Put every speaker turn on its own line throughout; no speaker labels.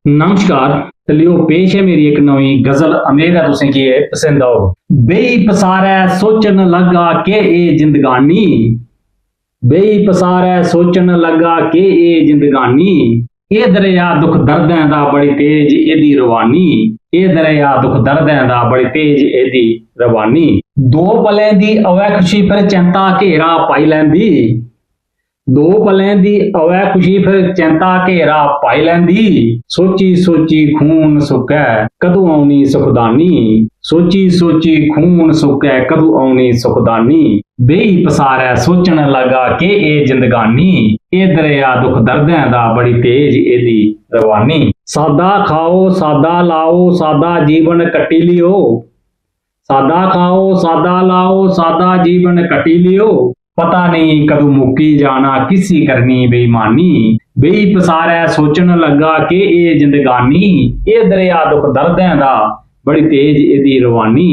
नमस्कार। लियो पेश है मेरी एक नवी गजल। उम्मीद है तुसें की पसंद आओ। बेई पसारै सोचन लगा के ए जिंदगानी, बेई पसारै सोचन लगा के ए जिंदगानी, ए दरिया दुख दर्दें दा बड़ी तेज एदी रवानी, ए दरिया दुख दर्दें दा बड़ी तेज एदी रवानी। दो पलें दी अवै खुशी फिर चिंता घेरा पाई लैंदी, दो पलें दी अवै खुशी फिर चिंता घेरा पाई लैंदी, सोची सोची खून सुकै कदों आउणी सुखदानी, सोची सोची खून सुकै कदों आउणी सुखदानी। बेई पसारै सोचन लगा के ए जिंदगानी, ए दरिया दुख दर्दें दा बड़ी तेज एदी रवानी। सादा खाओ सादा लाओ सादा जीवन कट्टी लियो, सादा खाओ सादा लाओ सादा जीवन कट्टी लियो, पता नहीं कदों मुक्की जाना किसी करनी बेईमानी। बेई पसारै सोचन लगा के ए जिंदगानी, ए दरिया दुख दर्दें दा बड़ी तेज एदी रवानी,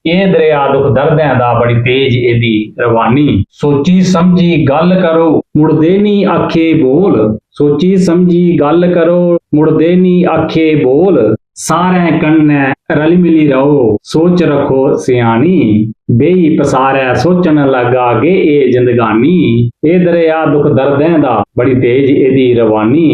ए दरिया दुख दर्दें दा बड़ी तेज एदी रवानी। सोची समझी गल करो मुड़दे नी आखे बोल, सोची समझी गल करो मुड़दे नी आखे बोल, सारे कन्नै रली मिली रहो सोच रखो सियानी। बेई पसारै सोचन लगा के ए जिंदगानी, ए दरिया दुख दर्दें दा बड़ी तेज एदी रवानी,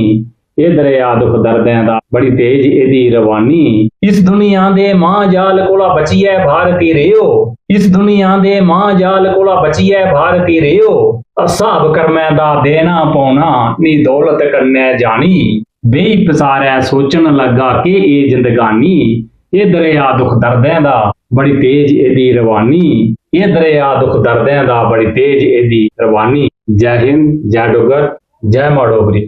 ए दरिया दुख दर्दें दा बड़ी तेज एदी रवानी। इस दुनिया दे मां जाल कोला बचिए भारती रेओ, इस दुनिया दे मां जाल कोला बचिए भारती रेओ, हिसाब कर्मै दा देना पौना नी दौलत कन्नै जानी। बेई पसारै सोचन लगा के ए जिंदगानी, ए दरिया दुख दर्दें दा बड़ी तेज एदी रवानी, ए दरिया दुख दर्दें दा बड़ी तेज एदी रवानी। जय हिंद, जय डुगर, जय मां डोगरी।